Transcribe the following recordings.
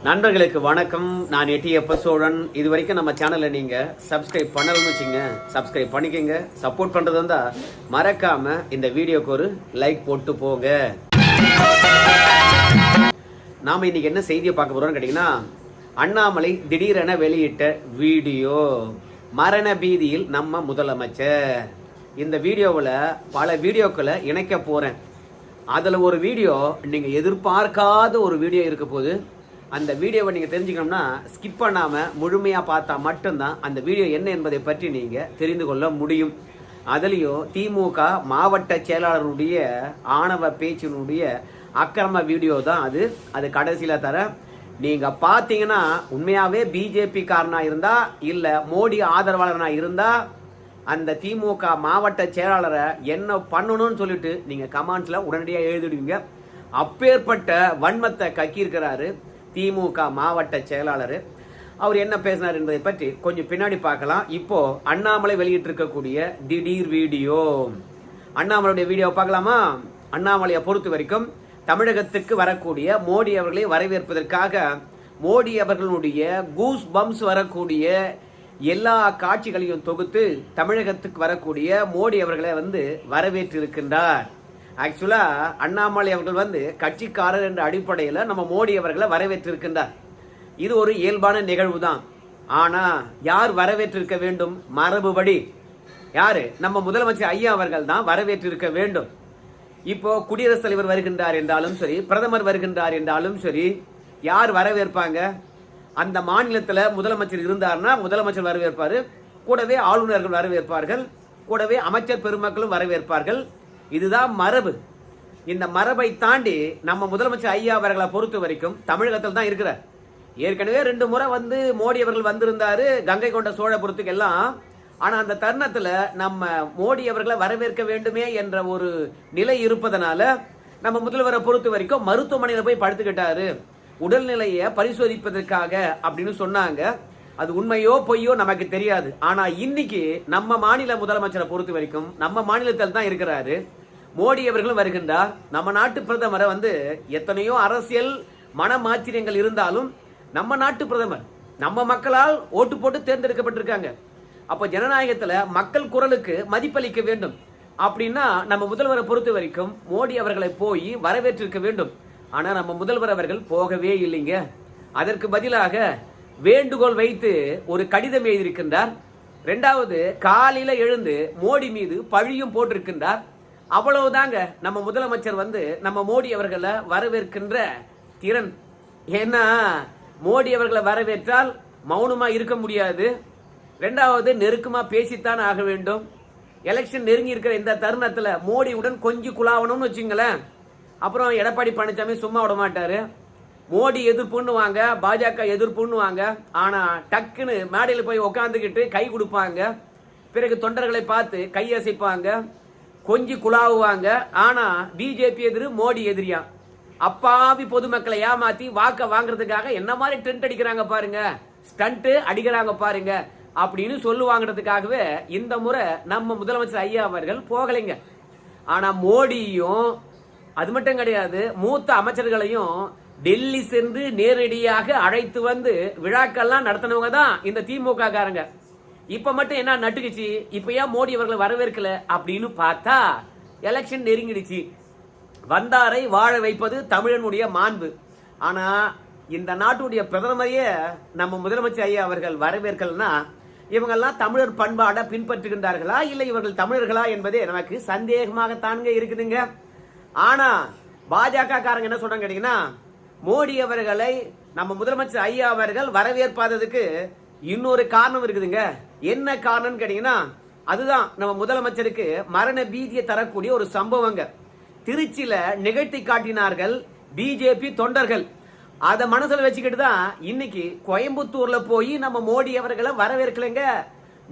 நண்பர்களுக்கு வணக்கம். நான் எட்டியப்ப சோழன். இது வரைக்கும் நம்ம சேனலை நீங்க சப்ஸ்கிரைப் பண்ணலன்னு வச்சுங்க, சப்ஸ்கிரைப் பண்ணிக்கங்க. சப்போர்ட் பண்றது இருந்தா மறக்காம இந்த வீடியோக்கு ஒரு லைக் போட்டு போங்க. நாம இன்னைக்கு என்ன செய்தியை பார்க்க போறோம்னு கேட்டீங்கன்னா, அண்ணாமலை திடீரென வெளியிட்ட வீடியோ, மரண பீதியில் நம்ம முதலமைச்சர். இந்த வீடியோவில் பல வீடியோக்களை இணைக்க போறேன். அதுல ஒரு வீடியோ நீங்க எதிர்பார்க்காத ஒரு வீடியோ இருக்க போது. அந்த வீடியோவை நீங்கள் தெரிஞ்சுக்கணும்னா ஸ்கிப் பண்ணாமல் முழுமையாக பார்த்தா மட்டும்தான் அந்த வீடியோ என்ன என்பதை பற்றி நீங்கள் தெரிந்து கொள்ள முடியும். அதுலேயும் திமுக மாவட்ட செயலாளருடைய ஆணவ பேச்சினுடைய அக்கிரம வீடியோ தான் அது கடைசியில் தர. நீங்கள் பார்த்தீங்கன்னா உண்மையாகவே பிஜேபி காரனாக இருந்தால் இல்லை மோடி ஆதரவாளராக இருந்தால் அந்த திமுக மாவட்ட செயலாளரை என்ன பண்ணணும்னு சொல்லிட்டு நீங்கள் கமெண்ட்ஸில் உடனடியாக எழுதிடுவீங்க. அப்பேற்பட்ட வன்மத்தை கக்கியிருக்கிறாரு திமுக மாவட்ட செயலாளர். அவர் என்ன பேசினார் என்பதை பற்றி கொஞ்சம் பின்னாடி பார்க்கலாம். இப்போ அண்ணாமலை வெளியிட்டிருக்கக்கூடிய திடீர் வீடியோ, அண்ணாமலையுடைய வீடியோ பார்க்கலாமா? அண்ணாமலையை பொறுத்த வரைக்கும் தமிழகத்துக்கு வரக்கூடிய மோடி அவர்களை வரவேற்பதற்காக மோடி அவர்களுடைய கூஸ் பம்ஸ் வரக்கூடிய எல்லா காட்சிகளையும் தொகுத்து தமிழகத்துக்கு வரக்கூடிய மோடி அவர்களை வரவேற்றிருக்கின்றார். ஆக்சுவலா அண்ணாமலை அவர்கள் கட்சிக்காரர் என்ற அடிப்படையில் நம்ம மோடி அவர்களை வரவேற்றிருக்கின்றார். இது ஒரு இயல்பான நிகழ்வு தான். ஆனா யார் வரவேற்றிருக்க வேண்டும்? மரபுபடி யாரு? நம்ம முதலமைச்சர் ஐயா அவர்கள் தான் வரவேற்றிருக்க வேண்டும். இப்போ குடியரசுத் தலைவர் வருகின்றார் என்றாலும் சரி, பிரதமர் வருகின்றார் என்றாலும் சரி, யார் வரவேற்பாங்க? அந்த மாநிலத்தில் முதலமைச்சர் இருந்தார்னா முதலமைச்சர் வரவேற்பாரு, கூடவே ஆளுநர்கள் வரவேற்பார்கள், கூடவே அமைச்சர் பெருமக்களும் வரவேற்பார்கள். இதுதான் மரபு. இந்த மரபை தாண்டி நம்ம முதலமைச்சர் ஐயா அவர்களை பொறுத்த வரைக்கும் தமிழகத்தில் தான் இருக்கிறார். ஏற்கனவே 2 முறை மோடி அவர்கள் வந்திருந்தாரு கங்கை கொண்ட சோழபுரத்துக்கு எல்லாம். ஆனா அந்த தருணத்துல நம்ம மோடி அவர்களை வரவேற்க வேண்டுமே என்ற ஒரு நிலை இருப்பதனால நம்ம முதல்வரை பொறுத்த வரைக்கும் மருத்துவமனையில போய் படுத்துக்கிட்டாரு, உடல்நிலையை பரிசோதிப்பதற்காக அப்படின்னு சொன்னாங்க. அது உண்மையோ பொய்யோ நமக்கு தெரியாது. ஆனா இன்னைக்கு நம்ம மாநில முதலமைச்சரை பொறுத்த வரைக்கும் நம்ம மாநிலத்தில் தான் இருக்கிறாரு. மோடி அவர்களும் வருகின்றார். நம்ம நாட்டு பிரதமரை எத்தனையோ அரசியல் மனமாச்சரியங்கள் இருந்தாலும் நம்ம நாட்டு பிரதமர் நம்ம மக்களால் ஓட்டு போட்டு தேர்ந்தெடுக்கப்பட்டிருக்காங்க. அப்ப ஜனநாயகத்துல மக்கள் குரலுக்கு மதிப்பளிக்க வேண்டும். அப்படின்னா நம்ம முதல்வரை பொறுத்த வரைக்கும் மோடி அவர்களை போய் வரவேற்றிருக்க வேண்டும். ஆனா நம்ம முதல்வர் அவர்கள் போகவே இல்லைங்க. அதற்கு பதிலாக வேண்டுகோள் வைத்து ஒரு கடிதம் எழுதியிருக்கின்றார். 2வது காலையில எழுந்து மோடி மீது பழியும் போட்டிருக்கின்றார். அவ்வளவுதாங்க நம்ம முதலமைச்சர் நம்ம மோடி அவர்களை வரவேற்கின்ற திறன். ஏன்னா மோடி அவர்களை வரவேற்றால் மௌனமா இருக்க முடியாது. 2வது நெருக்கமா பேசித்தான் ஆக வேண்டும். எலெக்ஷன் நெருங்கி இருக்கிற இந்த தருணத்துல மோடியுடன் கொஞ்சம் குழாவணும்னு வச்சுங்களேன். அப்புறம் எடப்பாடி பழனிசாமி சும்மா விட மாட்டாரு. மோடி எதிர்ப்புன்னுவாங்க, பாஜக எதிர்ப்புன்னுவாங்க. ஆனா டக்குன்னு மேடையில் போய் உக்காந்துக்கிட்டு கை கொடுப்பாங்க. பிறகு தொண்டர்களை பார்த்து கையசைப்பாங்க, கொஞ்சம் குழாவுவாங்க. ஆனா பிஜேபி எதிரி, மோடி எதிரியா. அப்பாவி பொதுமக்களை ஏமாத்தி வாக்க வாங்குறதுக்காக என்ன மாதிரி டென்ட் அடிக்கிறாங்க பாருங்க, ஸ்டண்ட் அடிக்கிறாங்க பாருங்க அப்படின்னு சொல்லுவாங்கிறதுக்காகவே இந்த முறை நம்ம முதலமைச்சர் ஐயா அவர்கள் போகலைங்க. ஆனா மோடியும் அது மட்டும் கிடையாது, மூத்த அமைச்சர்களையும் டெல்லி சென்று நேரடியாக அழைத்து விழாக்கள்லாம் நடத்தினவங்க தான் இந்த திமுக காரங்க. இப்ப மட்டும் என்ன நட்டுக்குச்சு? இப்ப ஏன் மோடி அவர்களை வரவேற்கல அப்படின்னு பார்த்தா எலெக்ஷன் நெருங்கிடுச்சு. வந்தாரை வாழ வைப்பது தமிழனுடைய மாண்பு. ஆனா இந்த நாட்டுடைய பிரதமரையே நம்ம முதலமைச்சர் ஐயா அவர்கள் வரவேற்கலன்னா இவங்கெல்லாம் தமிழர் பண்பாட பின்பற்றுகின்றார்களா இல்லை இவர்கள் தமிழர்களா என்பதே நமக்கு சந்தேகமாகத்தானுங்க இருக்குதுங்க. ஆனா பாஜக காரங்க என்ன சொல்றாங்க கேட்டீங்கன்னா, மோடி அவர்களை நம்ம முதலமைச்சர் ஐயா அவர்கள் வரவேற்பாததுக்கு இன்னொரு காரணம் இருக்குதுங்க. என்ன காரணம் கேட்டீங்கன்னா, அதுதான் நம்ம முதலமைச்சருக்கு மரண பீதியை தரக்கூடிய ஒரு சம்பவங்க. திருச்சியில நிகழ்த்தி காட்டினார்கள் பிஜேபி தொண்டர்கள். அதை மனசுல வச்சுக்கிட்டு தான் இன்னைக்கு கோயம்புத்தூர்ல போய் நம்ம மோடி அவர்களை வரவேற்கலைங்க.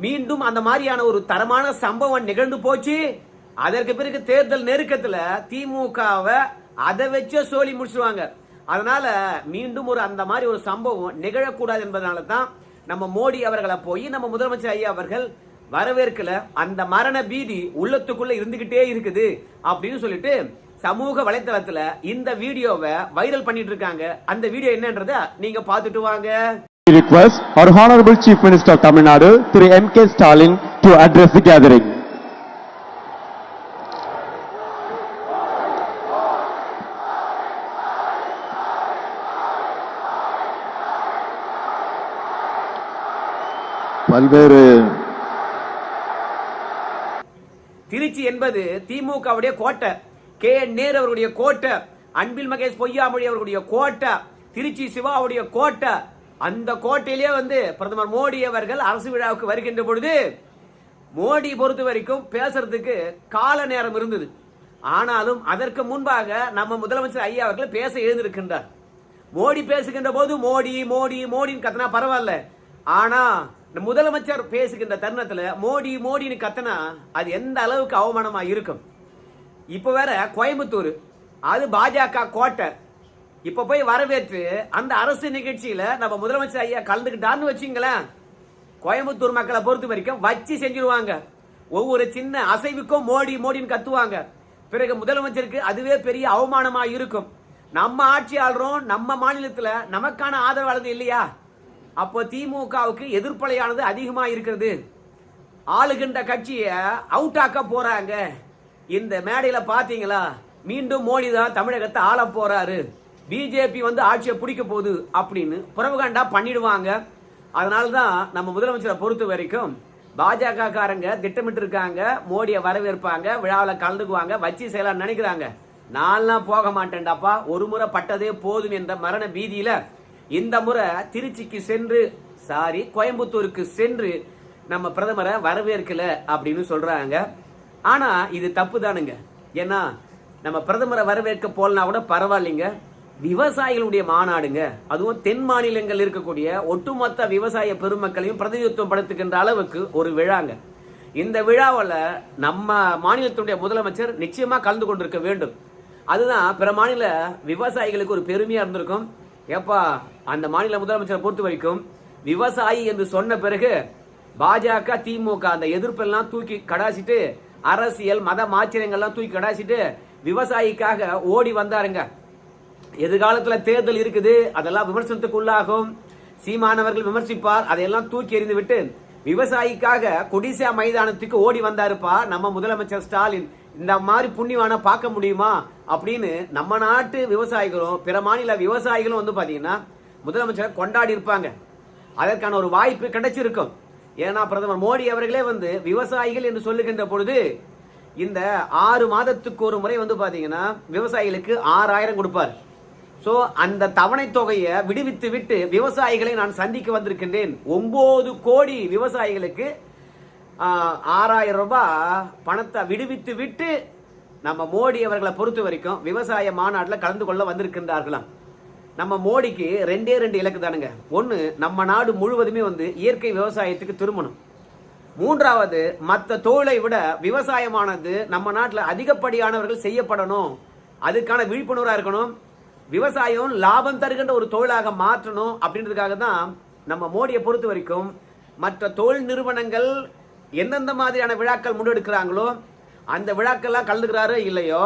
மீண்டும் அந்த மாதிரியான ஒரு தரமான சம்பவம் நிகழ்ந்து போச்சு. அதற்கு பிறகு தேர்தல் நெருக்கத்துல திமுகவை அதை வச்சே சோழி முடிச்சுடுவாங்க. அதனால மீண்டும் அந்த மாதிரி ஒரு சம்பவம் நிகழக்கூடாது என்பதனால தான் நம்ம மோடி அவர்களை போய் நம்ம முதலமைச்சர் ஐயா அவர்கள் வரவேற்கல. அந்த மரண பீதி உள்ளத்துக்குள்ள இருந்துகிட்டே இருக்குது அப்படின்னு சொல்லிட்டு சமூக வலைத்தளத்துல இந்த வீடியோவை வைரல் பண்ணிட்டு இருக்காங்க. அந்த வீடியோ என்னன்றத நீங்க பார்த்துட்டு வாங்க. Request our Honorable Chief Minister of Tamil Nadu, Thru M.K. Stalin, to address the gathering. பல்வேறு திருச்சி என்பது திமுகவுடைய கோட்டை, K.N. நேரு அவருடைய கோட்டை, அன்பில் மகேஷ் பொய்யாமொழி அவர்களுடைய கோட்டை, திருச்சி சிவாவுடைய கோட்டை. அந்த கோட்டையிலே பிரதமர் மோடி அவர்கள் அரசு விழாவுக்கு வருகின்ற பொழுது மோடி பொறுத்த வரைக்கும் பேசுறதுக்கு கால நேரம் இருந்தது. ஆனாலும் அதற்கு முன்பாக நம்ம முதலமைச்சர் ஐயா அவர்கள் பேச எழுந்திருக்கின்றார். மோடி பேசுகின்ற போது மோடி மோடி மோடின்னு கத்தனா பரவாயில்ல, ஆனா முதலமைச்சர் பேசுகின்ற தருணத்துல மோடி மோடின்னு கத்தனா அது எந்த அளவுக்கு அவமானமா இருக்கும். இப்ப வேற கோயம்புத்தூர், அது பாஜக கோட்டை. இப்ப போய் வரவேற்று அந்த அரசு நிகழ்ச்சியில நம்ம முதலமைச்சர் ஐயா கலந்துக்கிட்டான்னு வச்சுங்களேன், கோயம்புத்தூர் மக்களை பொறுத்த வரைக்கும் வச்சு செஞ்சிருவாங்க. ஒவ்வொரு சின்ன அசைவுக்கும் மோடி மோடின்னு கத்துவாங்க. பிறகு முதலமைச்சருக்கு அதுவே பெரிய அவமானமா இருக்கும். நம்ம ஆட்சி ஆள்றோம், நம்ம மாநிலத்துல நமக்கான ஆதரவாளர் இல்லையா? அப்போ திமுகவுக்கு எதிர்ப்பலையானது அதிகமா இருக்கிறது. ஆளுகின்ற கட்சியை அவுட் ஆக்க போறாங்க. இந்த மேடையில பாத்தீங்களா, மீண்டும் மோடி தான் தமிழகத்தை ஆள போறாரு, பிஜேபி ஆட்சியை பிடிக்க போகுது அப்படின்னு புறவகாண்டா பண்ணிடுவாங்க. அதனால்தான் நம்ம முதலமைச்சரை பொறுத்த வரைக்கும் பாஜக காரங்க திட்டமிட்டு இருக்காங்க, மோடியை வரவேற்பாங்க, விழாவில் கலந்துக்குவாங்க, வச்சு செய்யலாம் நினைக்கிறாங்க. நான்லாம் போக மாட்டேன்டாப்பா, ஒரு முறை பட்டதே போதும் என்ற மரண பீதியில இந்த முறை திருச்சிக்கு சென்று கோயம்புத்தூருக்கு சென்று நம்ம பிரதமரை வரவேற்கல அப்படின்னு சொல்றாங்க. ஆனா இது தப்பு தானுங்க. ஏன்னா நம்ம பிரதமரை வரவேற்க போலனா கூட பரவாயில்லைங்க, விவசாயிகளுடைய மாநாடுங்க, அதுவும் தென் மாநிலங்கள் இருக்கக்கூடிய ஒட்டுமொத்த விவசாய பெருமக்களையும் பிரதிநிதித்துவம் படுத்துகின்ற அளவுக்கு ஒரு விழாங்க. இந்த விழாவில் நம்ம மாநிலத்துடைய முதலமைச்சர் நிச்சயமா கலந்து கொண்டிருக்க வேண்டும். அதுதான் பிற மாநில விவசாயிகளுக்கு ஒரு பெருமையா இருந்திருக்கும். ஏப்பா, அந்த மாநில முதலமைச்சரை பொறுத்த வரைக்கும் விவசாயி என்று சொன்ன பிறகு பாஜக திமுக அந்த எதிர்ப்பெல்லாம் தூக்கி கடாசிட்டு, அரசியல் மத மாச்சரியங்கள்லாம் தூக்கி கடாசிட்டு விவசாயிக்காக ஓடி வந்தாருங்க. எதிர்காலத்துல தேர்தல் இருக்குது, அதெல்லாம் விமர்சனத்துக்கு உள்ளாகும், சீமானவர்கள் விமர்சிப்பார், அதையெல்லாம் தூக்கி எறிந்து விட்டு விவசாயிக்காக கொடிசா மைதானத்துக்கு ஓடி வந்தாருப்பா நம்ம முதலமைச்சர் ஸ்டாலின். இந்த மாதிரி புண்ணியவான பார்க்க முடியுமா அப்படின்னு நம்ம நாட்டு விவசாயிகளும் பிற மாநில விவசாயிகளும் பாத்தீங்கன்னா முதலமைச்சரை கொண்டாடி இருப்பாங்க. அதற்கான ஒரு வாய்ப்பு கிடைச்சிருக்கும். ஏன்னா பிரதமர் மோடி அவர்களே விவசாயிகள் என்று சொல்லுகின்ற பொழுது இந்த 6 மாதத்துக்கு ஒரு முறை பாத்தீங்கன்னா விவசாயிகளுக்கு 6000 கொடுப்பார். சோ அந்த தவணை தொகையை விடுவித்து விட்டு விவசாயிகளை நான் சந்திக்க வந்திருக்கின்றேன். 9 கோடி விவசாயிகளுக்கு 6000 ரூபாய் பணத்தை விடுவித்து விட்டு நம்ம மோடி அவர்களை பொறுத்த வரைக்கும் விவசாய மாநாட்டில் கலந்து கொள்ள வந்திருக்கின்றார்களாம். நம்ம மோடிக்கு 2 இலக்கு தானுங்க. ஒன்னு, நம்ம நாடு முழுவதுமே இயற்கை விவசாயத்துக்கு திரும்பணும். 3வது, மற்ற தொழிலை விட விவசாயமானது நம்ம நாட்டில் அதிகப்படியானவர்கள் செய்யப்படணும், அதுக்கான விழிப்புணர்வா இருக்கணும், விவசாயம் லாபம் தருகின்ற ஒரு தொழிலாக மாற்றணும். அப்படின்றதுக்காக தான் நம்ம மோடியை பொறுத்த வரைக்கும் மற்ற தொழில் நிறுவனங்கள் எந்தெந்த மாதிரியான விழாக்கள் முன்னெடுக்கிறாங்களோ அந்த விழாக்கள்லாம் கலந்துக்கிறாரோ இல்லையோ,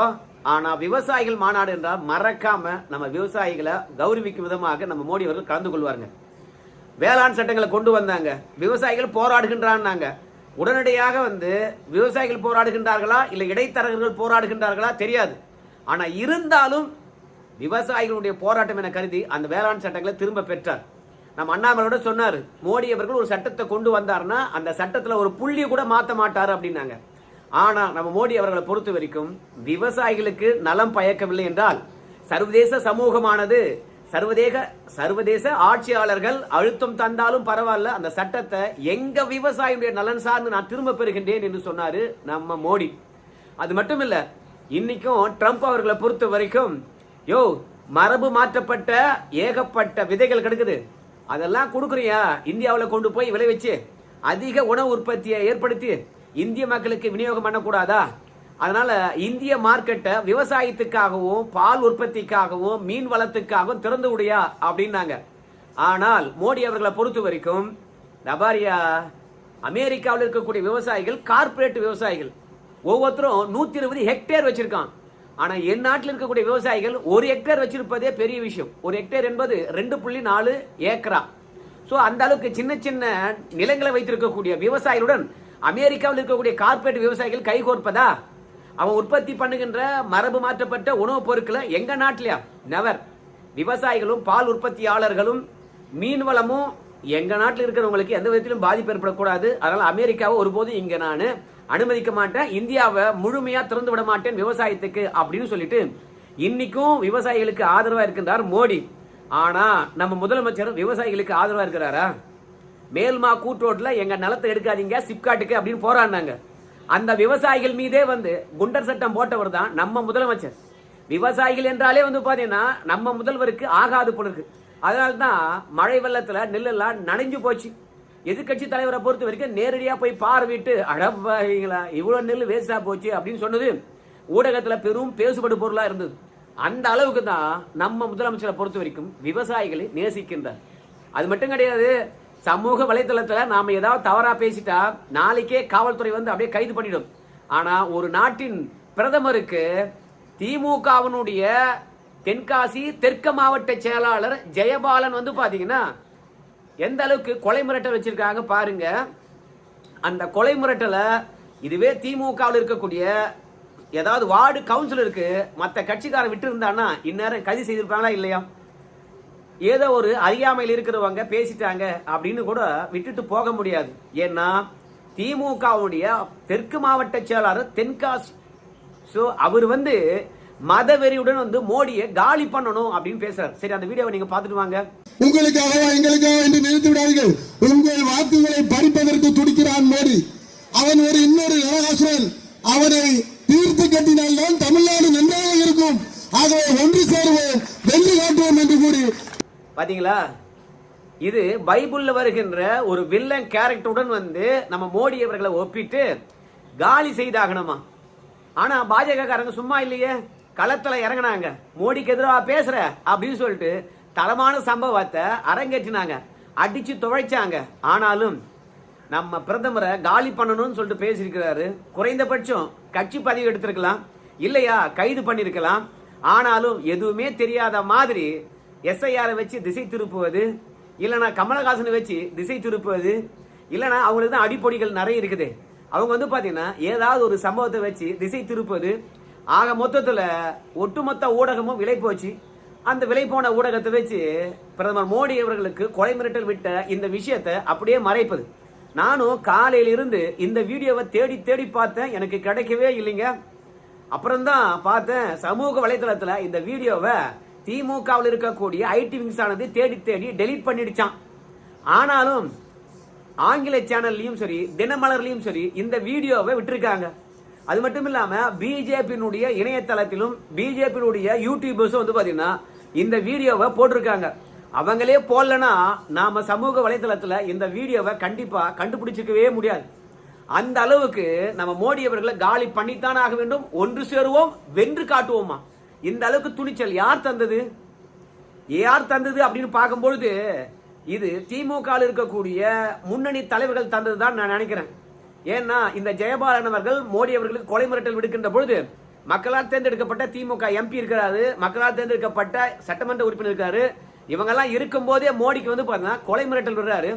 ஆனா விவசாயிகள் மாநாடு என்றால் மறக்காம நம்ம விவசாயிகளை கௌரவிக்கும் விதமாக நம்ம மோடி அவர்கள் கலந்து கொள்வாருங்க. வேளாண் சட்டங்களை கொண்டு வந்தாங்க, விவசாயிகள் போராடுகின்றாங்க. உடனடியாக விவசாயிகள் போராடுகின்றார்களா இல்ல இடைத்தரகர்கள் போராடுகின்றார்களா தெரியாது. ஆனா இருந்தாலும் விவசாயிகளுடைய போராட்டம் என கருதி அந்த வேளாண் சட்டங்களை திரும்ப பெற்றார். நம்ம அண்ணாமலையோட சொன்னார், மோடி அவர்கள் ஒரு சட்டத்தை கொண்டு வந்தார்னா அந்த சட்டத்துல ஒரு புள்ளி கூட மாற்ற மாட்டாரு அப்படின்னாங்க. ஆனா நம்ம மோடி அவர்களை பொறுத்த வரைக்கும் விவசாயிகளுக்கு நலம் பயக்கவில்லை என்றால் சர்வதேச சமூகமானது சர்வதேச ஆட்சியாளர்கள் அழுத்தம் தந்தாலும் பரவாயில்ல, அந்த சட்டத்தை எங்க விவசாயியுடைய நலன் சார்ந்து நான் திரும்ப பெறுகின்றேன் என்று சொன்னாரு நம்ம மோடி. அது மட்டும் இல்ல, இன்னைக்கும் ட்ரம்ப் அவர்களை பொறுத்த வரைக்கும் மரபு மாற்றப்பட்ட ஏகப்பட்ட விதைகள் கிடைக்குது, அதெல்லாம் கொடுக்குறியா இந்தியாவில் கொண்டு போய் விளைவிச்சு அதிக உணவு உற்பத்தியை ஏற்படுத்தி இந்திய மக்களுக்கு விநியோகம் பண்ணக்கூடாதா? அதனால இந்திய மார்க்கெட்டை விவசாயத்துக்காகவும் பால் உற்பத்திக்காகவும் மீன் வளத்துக்காகவும் திறந்து விடியா அப்படின்னாங்க. ஆனால் மோடி அவர்களை பொறுத்த வரைக்கும் நபாரியா அமெரிக்காவில் இருக்கக்கூடிய விவசாயிகள் கார்பரேட் விவசாயிகள் ஒவ்வொருத்தரும் 120 ஹெக்டேர் வச்சிருக்கான். ஆனா என் நாட்டில் இருக்கக்கூடிய விவசாயிகள் 1 ஹெக்டேர் வச்சிருப்பதே பெரிய விஷயம். 1 ஹெக்டேர் என்பது 2.4 ஏக்கரா. சோ அந்த அளவுக்கு சின்ன சின்ன நிலங்களை வைத்திருக்கக்கூடிய விவசாயிகளுடன் அமெரிக்காவில் இருக்கக்கூடிய கார்ப்பரேட் விவசாயிகள் கைகோர்ப்பதா? அவன் உற்பத்தி பண்ணுகின்ற மரபு மாற்றப்பட்ட உணவுப் பொருட்களை எங்க நாட்டிலயா? நெவர். விவசாயிகளும் பால் உற்பத்தியாளர்களும் மீன் வளமும் எங்க நாட்டில் இருக்கிறவங்களுக்கு எந்த விதத்திலும் பாதிப்பு ஏற்படக்கூடாது. அதனால அமெரிக்காவை ஒருபோதும் இங்க நான் அனுமதிக்க மாட்டேன், இந்தியாவை முழுமையா திறந்து விட மாட்டேன் விவசாயத்துக்கு அப்படின்னு சொல்லிட்டு இன்னைக்கும் விவசாயிகளுக்கு ஆதரவா இருக்கின்றார் மோடி. ஆனா நம்ம முதலமைச்சர் விவசாயிகளுக்கு ஆதரவா இருக்கிறாரா? மேல்மா கூட்டோட்ல எங்க நிலத்தை எடுக்காதீங்க சிப்காட்டுக்கு அப்படின்னு போராடினாங்க. அந்த விவசாயிகள் மீதே குண்டர் சட்டம் போட்டவர் தான் நம்ம முதலமைச்சர். விவசாயிகள் என்றாலே பாத்தீங்கன்னா நம்ம முதல்வருக்கு ஆகாது போல இருக்கு. அதனால்தான் மழை வெள்ளத்துல நெல்லெல்லாம் நனைஞ்சு போச்சு. எதிர்கட்சி தலைவரை பொறுத்த வரைக்கும் நேரடியா போய் பார்வையிட்டு அடப்பாவீங்களா இவ்வளவு நெல் வேஸ்டா போச்சு அப்படின்னு சொன்னது ஊடகத்துல பெரும் பேசுபடு பொருளா இருந்தது. அந்த அளவுக்கு தான் நம்ம முதலமைச்சரை பொறுத்த வரைக்கும் விவசாயிகளை நேசிக்கின்றார். அது மட்டும் கிடையாது, சமூக வலைதளத்துல நாம ஏதாவது தவறா பேசிட்டா நாளைக்கே காவல்துறை அப்படியே கைது பண்ணிடும். ஆனா ஒரு நாட்டின் பிரதமருக்கு திமுகவினுடைய தென்காசி தெற்கு மாவட்ட செயலாளர் ஜெயபாலன் பாத்தீங்கன்னா எந்த அளவுக்கு கொலை மிரட்டல் வச்சிருக்காங்க பாருங்க. அந்த கொலை மிரட்டலை இதுவே திமுகவில் இருக்கக்கூடிய ஏதாவது வார்டு கவுன்சிலருக்கு மற்ற கட்சிக்காரன் விட்டு இருந்தான்னா இந்நேரம் கைது செய்திருப்பாங்களா இல்லையா? ஏதோ ஒரு அறியாமையில் இருக்கிறவங்க பேசிட்டாங்க அப்படின்னு கூட விட்டுட்டு போக முடியாது. ஏன்னா திமுகவுடைய தெற்கு மாவட்ட செயலாளர் தென்காசி, சோ அவர் மதவெறியுடன் மோடியை காலி பண்ணணும் அப்படின்னு பேசுறாரு. சரி, அந்த வீடியோவை நீங்க பாத்துட்டு வாங்க. உங்களுக்காகவா எங்களுக்காக என்று நினைத்து விடாதீர்கள். உங்கள் வாக்குகளை பறிப்பதற்கு துடிக்கிறான் மோடி. அவன் இன்னொரு நரகாசுரன். அவனை தீர்த்து கட்டினால்தான் தமிழ்நாடு நன்றாக இருக்கும். ஆகவே ஒன்று சேருவோம், வெள்ளி காட்டுவோம் என்று கூறி பாத்தீங்களா, இது பைபிள்ல வருகின்ற ஒரு வில்லன் கேரக்டருடன் நம்ம மோடி அவர்களை ஒப்பிட்டு காலி செய்தாகணுமா? ஆனா பாஜக காரங்க சும்மா இல்லையே, களத்துல இறங்கினாங்க. மோடிக்கு எதிராக பேசுற அப்படின்னு சொல்லிட்டு தரமான சம்பவத்தை அரங்கேற்றினாங்க, அடிச்சு துவைச்சாங்க. ஆனாலும் நம்ம பிரதமரை காலி பண்ணணும்னு சொல்லிட்டு பேசியிருக்கிறாரு. குறைந்தபட்சம் கட்சி பதவி எடுத்திருக்கலாம், இல்லையா கைது பண்ணிருக்கலாம். ஆனாலும் எதுவுமே தெரியாத மாதிரி எஸ்ஐஆரை வச்சு திசை திருப்புவது, இல்லைனா கமலஹாசனை வச்சு திசை திருப்புவது, இல்லைனா அவங்களுக்கு தான் அடிப்பொடிகள் நிறைய இருக்குது. அவங்க பாத்தீங்கன்னா ஏதாவது ஒரு சம்பவத்தை வச்சு திசை திருப்புவது. ஆக மொத்தத்துல ஒட்டுமொத்த ஊடகமும் விலை போச்சு. அந்த விலை போன ஊடகத்தை வச்சு பிரதமர் மோடி அவர்களுக்கு கொலை மிரட்டல் விட்ட இந்த விஷயத்தை அப்படியே மறைப்பது. நானும் காலையிலிருந்து இந்த வீடியோவை தேடி தேடி பார்த்தேன், எனக்கு கிடைக்கவே இல்லைங்க. அப்புறம்தான் பார்த்தேன் சமூக வலைதளத்துல இந்த வீடியோவை திமுகவில் இருக்கக்கூடிய ஐடி விங்ஸ் ஆனது தேடி தேடி டெலீட் பண்ணிடுச்சான். ஆனாலும் ஆங்கில சேனல்லையும் சரி தினமலர்லையும் சரி இந்த வீடியோவை விட்டுருக்காங்க. அது மட்டும் இல்லாம பிஜேபியினுடைய இணையதளத்திலும் பிஜேபியினுடைய யூடியூபர்ஸும் பாத்தீங்கன்னா இந்த வீடியோவை போட்டிருக்காங்க. அவங்களே போடலன்னா நாம சமூக வலைதளத்துல இந்த வீடியோவை கண்டிப்பா கண்டுபிடிச்சிக்கவே முடியாது. அந்த அளவுக்கு நம்ம மோடி அவர்களை காலி பண்ணித்தான் ஆக வேண்டும். ஒன்று சேருவோம், வென்று காட்டுவோமா? இந்த அளவுக்கு துணிச்சல் யார் தந்தது? யார் தந்தது அப்படின்னு பார்க்கும்பொழுது இது திமுக இருக்கக்கூடிய முன்னணி தலைவர்கள் தந்ததுதான் நான் நினைக்கிறேன். ஏன்னா இந்த ஜெயபாலன் அவர்கள் மோடி அவர்களுக்கு கொலை மிரட்டல் விடுக்கின்ற பொழுது மக்களால் தேர்ந்தெடுக்கப்பட்ட திமுக எம்பி இருக்கிறாரு, மக்களால் தேர்ந்தெடுக்கப்பட்ட சட்டமன்ற உறுப்பினர் இருக்காரு. இவங்கெல்லாம் இருக்கும் போதே மோடிக்கு பாத்தீங்கன்னா கொலை மிரட்டல் விடுறாரு.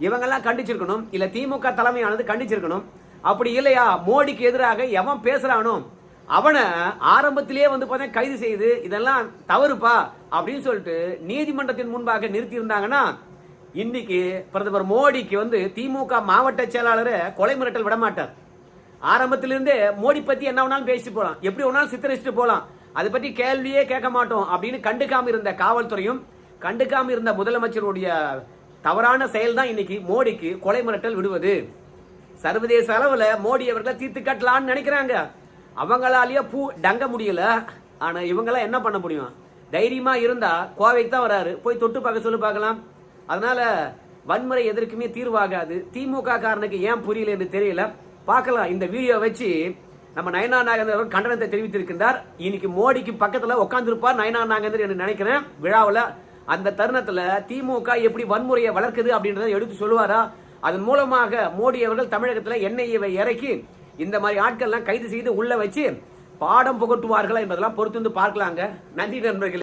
இவங்கெல்லாம் கண்டிச்சிருக்கணும், இல்ல திமுக தலைமையானது கண்டிச்சிருக்கணும். அப்படி இல்லையா மோடிக்கு எதிராக எவன் பேசுறானோ அவனை ஆரம்பத்திலேயே பாத்தீங்கன்னா கைது செய்து இதெல்லாம் தவறுப்பா அப்படின்னு சொல்லிட்டு நீதிமன்றத்தின் முன்பாக நிறுத்தி இருந்தாங்கன்னா இன்னைக்கு பிரதமர் மோடிக்கு திமுக மாவட்ட செயலாளர் கொலை மிரட்டல் விட மாட்டார். ஆரம்பத்திலிருந்தே மோடி பத்தி என்ன வேணாலும் பேசிட்டு போலாம், எப்படி வேணாலும் சித்தரிச்சுட்டு போலாம், அதை பற்றி கேள்வியே கேட்க மாட்டோம் அப்படின்னு கண்டுக்காம இருந்த காவல்துறையும் கண்டுக்காம இருந்த முதலமைச்சருடைய தவறான செயல் தான் இன்னைக்கு மோடிக்கு கொலை மிரட்டல் விடுவது. சர்வதேச அளவுல மோடி அவர்களை தீர்த்து கட்டலான்னு நினைக்கிறாங்க. அவங்களாலேயே பூ டங்க முடியல. ஆனா இவங்கெல்லாம் என்ன பண்ண முடியும்? தைரியமா இருந்தா கோவைக்கு தான் வராரு, போய் தொட்டு பார்க்க சொல்லி பார்க்கலாம். அதனால வன்முறை எதற்குமே தீர்வாகாது. திமுக காரனுக்கு ஏன் புரியல என்று தெரியல. பார்க்கலாம். இந்த வீடியோ வச்சு நம்ம நயனா நாகேந்திரன் கண்டனத்தை தெரிவித்திருக்கின்றார். இன்னைக்கு மோடிக்கு பக்கத்துல உட்கார்ந்துருப்பார் நயனா நாகேந்திரன் என்று நினைக்கிறேன் விழாவில். அந்த தருணத்துல திமுக எப்படி வன்முறையை வளர்க்குது அப்படின்றத எடுத்து சொல்லுவாரா? அதன் மூலமாக மோடி அவர்கள் தமிழகத்துல என்ஐஏவை இறக்கி இந்த மாதிரி ஆட்கள்லாம் கைது செய்து உள்ள வச்சு பாடம் புகட்டுவார்களா என்பதெல்லாம் பொறுத்து வந்து பார்க்கலாங்க. நன்றி நண்பர்களே.